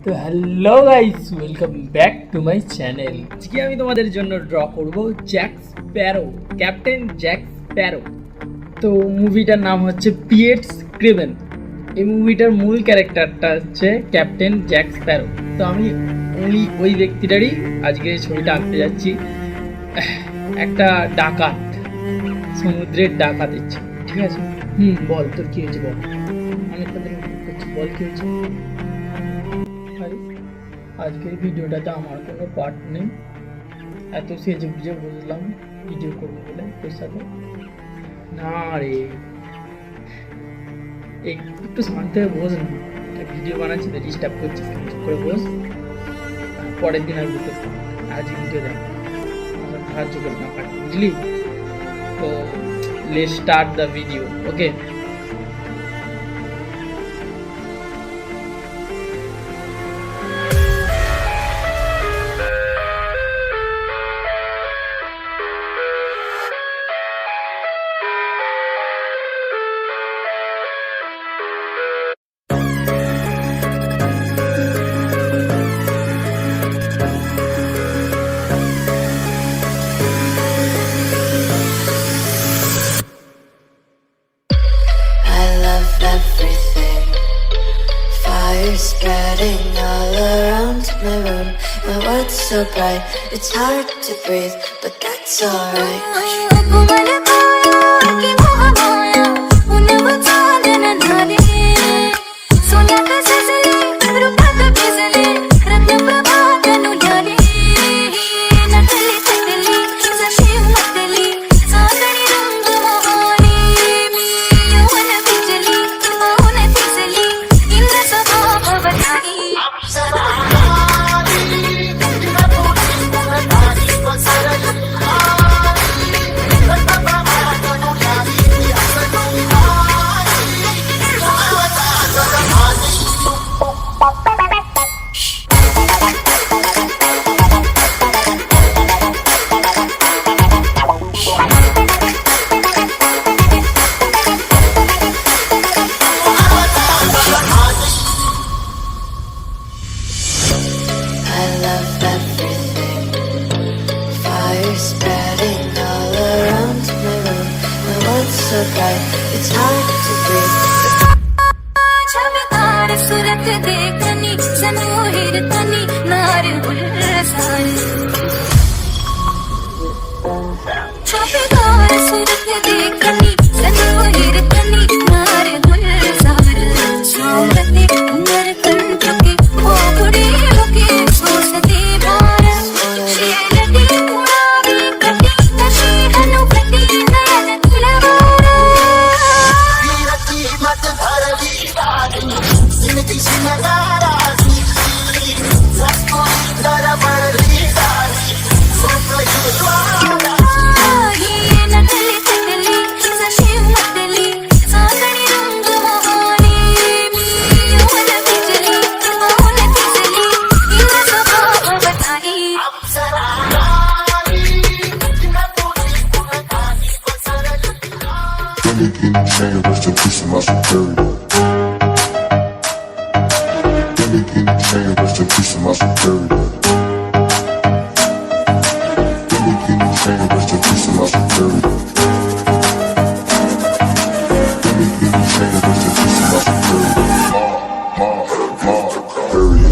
তো hello guys, welcome back to my channel. আজকে আমি তোমাদের জন্য ড্র করব Jack Sparrow, captain Jack Sparrow. তো মুভিটার নাম হচ্ছে পিয়েটস ক্রেভেন। এই মুভিটার মূল ক্যারেক্টারটা হচ্ছে ক্যাপ্টেন জ্যাক স্প্যারো। তো আমি ওই ব্যক্তিটারই আজকে এই ছবিটা আঁকতে যাচ্ছি। একটা ডাকাত, সমুদ্রের ডাকাত ইচ্ছে, ঠিক আছে? বল তোর কি হয়েছে বল। আমি তাদের করছি, বল কি হয়েছে। আজকের ভিডিওটাতে আমার কোনো পার্ট নেই, এত সেজে বুঝে বুঝলাম ভিডিও করবো বলে তোর সাথে। না রে, একটু শান্ত হয়ে বোঝ না, ভিডিও বানাচ্ছি তো ডিস্টার্ব করছিস, চুপ করে বোঝ। পরের দিন আসবো তো, আজ ভিডিও দেখ, আমার সাহায্য করে না পারি, বুঝলি? তো let's start the video, okay? Spreading all around my room. My world's so bright, it's hard to breathe, but that's alright. Spreading all around my room. My world's so bright, it's hard to breathe. चमकार सूरत देखनी सनोहिर तनी नार गुलसार चमकार सूरत देखनी सनोहिर तनी नार गुलसार सोमते उमर कंठ के ओगड़े होके सोसते बार शेरती उड़ावी कटी नशी अनुपति नयन तुलवारा वीरती मत भरवी जिंदगी से नजारा सबको डर बड़ी सारी सबको युद्वारा ये नटली तटली सशी मतली सागरी रंग मोहनी यौवन बिजली मोहन बिजली इन स्वभाव बताई अप्सरा Rest in peace of my superior. Let me get the chain, rest in peace of my superior. Let me get the chain, rest in peace of my superior. Let me get the chain, rest in peace of my superior. Superior.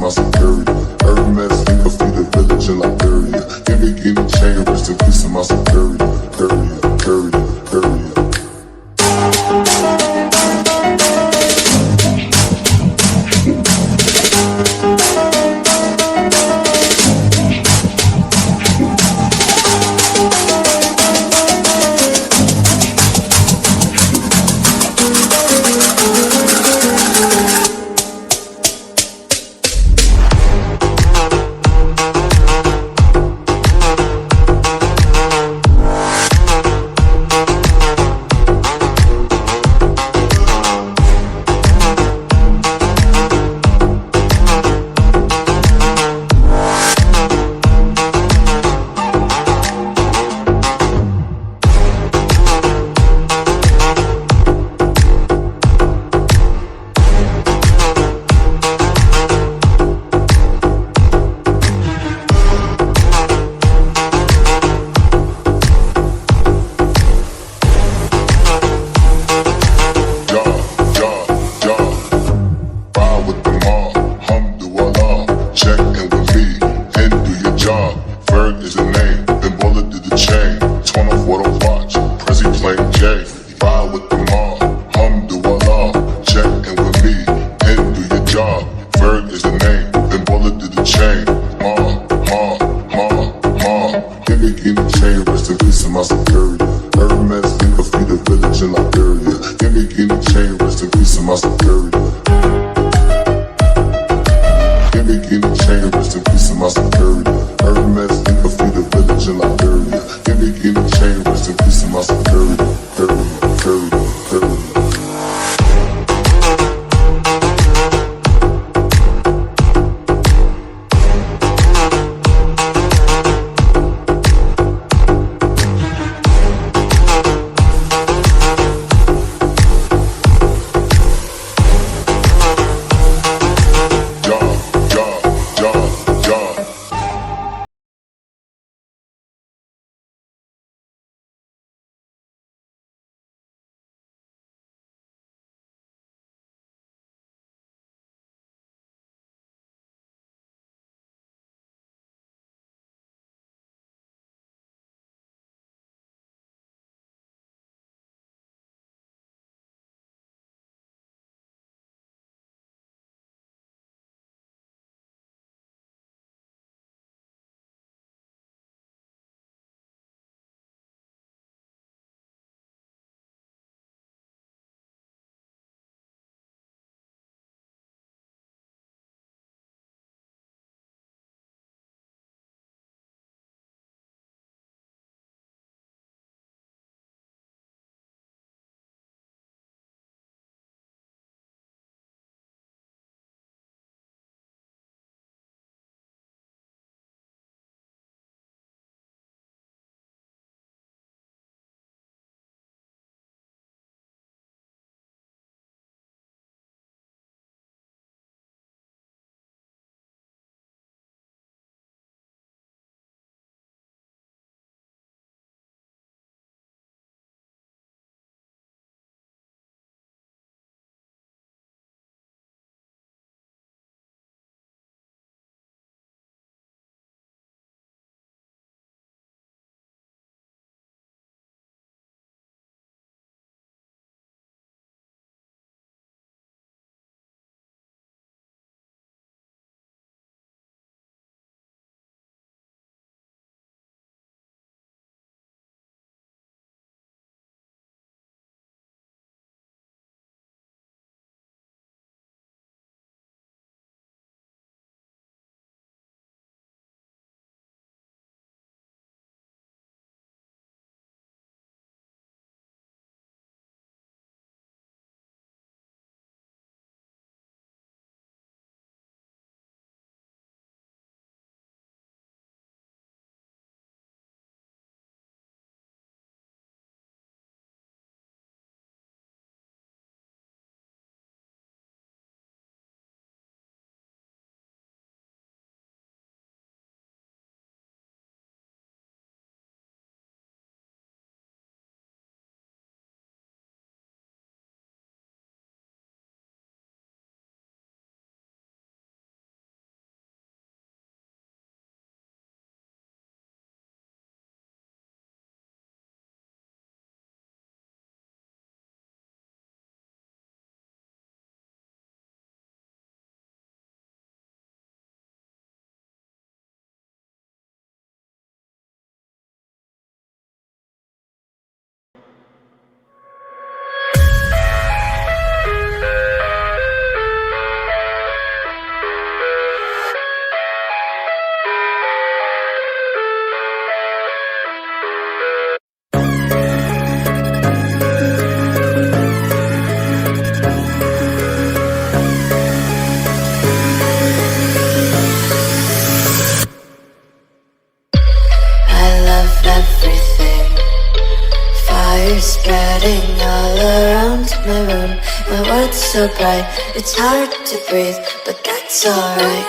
my security. Hermes, think I feed the village in Liberia. Give me chain, rest in of my superior, period, period, period. My security, Hermes, think of feed a village in Liberia. Give me guinea chain, rest in peace of my security. Give me guinea chain, rest in peace of my security. Hermes, think of feed a village in Liberia. Give me guinea chain, rest in peace of my security. Period, period, period. everything. Fire spreading all around my room. My world's so bright, it's hard to breathe, but that's alright.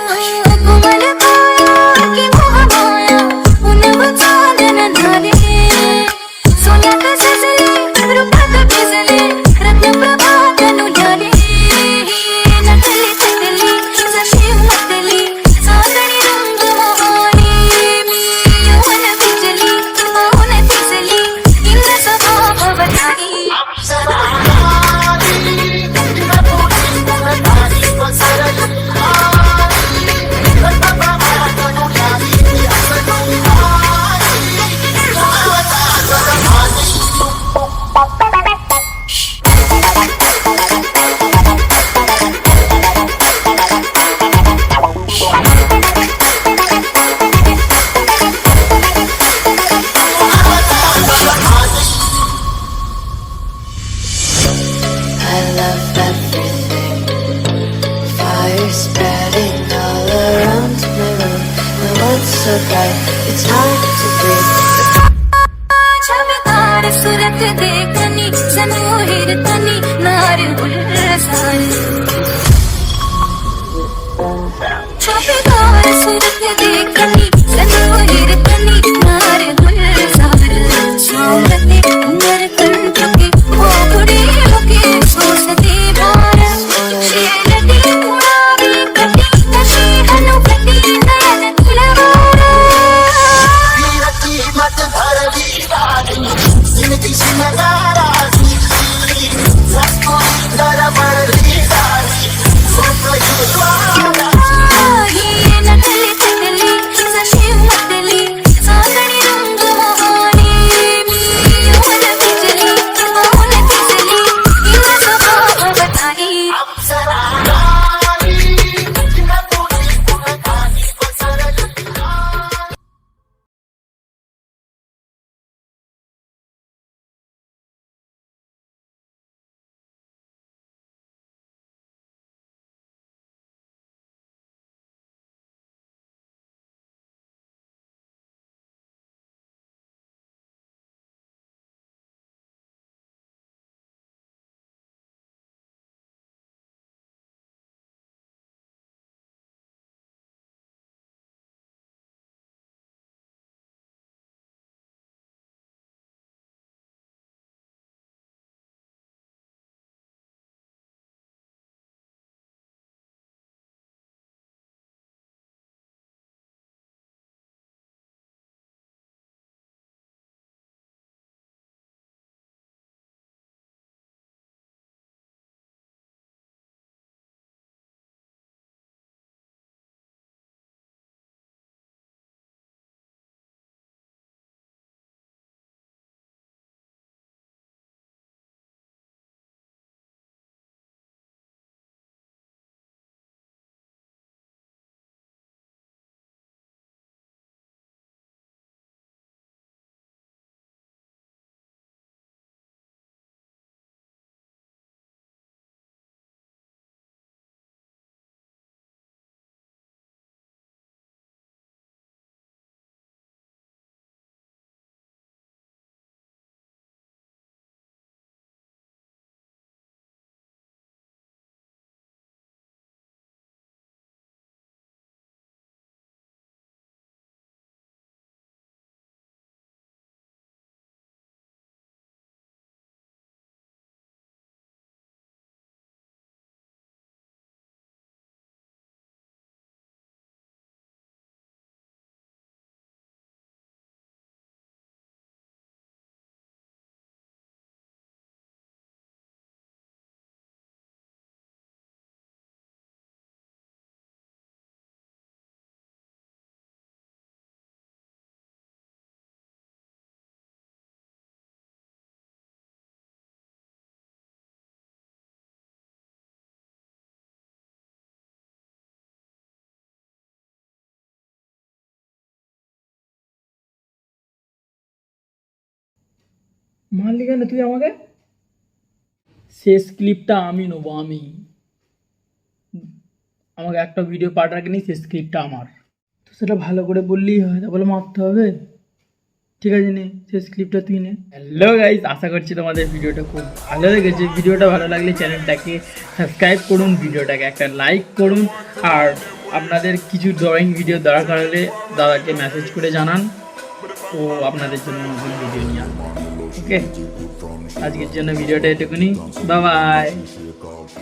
I love everything. Fire spreading all around my room. My world's so bright, it's hard to breathe. सूरत देखनी सनोहिर तनी नार गुलजार छापेदार सूरत देखनी सनोहिर तनी नार गुलजार छावते उमर कंठ के ओगड़े होके सोसते बार शेरती उड़ावी कटी कशी हनुपति नयन खिलवारा वीरती मत भरवी रानी जिंदगी से नजारा सबको दरबार दी सारी सबको युवा ही नकली तकली सशी मतली सागरी रंग मोहनी यौवन बिजली मौन बिजली इन सब बताई अप्सरा रानी न पूरी पुरानी को सरल মারলি কেন তুই আমাকে? শেষ ক্লিপটা আমি নেবো, আমি। আমাকে একটা ভিডিও পাঠার আগে নেই, শেষ ক্লিপটা আমার। তো সেটা ভালো করে বললেই হয়, তা বলে মারতে হবে? ঠিক আছে, নে শেষ ক্লিপটা তুই নে। হ্যালো গাইস, আশা করছি তোমাদের ভিডিওটা খুব ভালো লেগেছে। ভিডিওটা ভালো লাগলে চ্যানেলটাকে সাবস্ক্রাইব করুন, ভিডিওটাকে একটা লাইক করুন, আর আপনাদের কিছু ড্রয়িং ভিডিও দরকার হলে দাদাকে মেসেজ করে জানান, ও আপনাদের জন্য নতুন ভিডিও নিয়ে আসবে। ওকে, আজকের জন্য ভিডিওটা এটুকুনি। Bye by.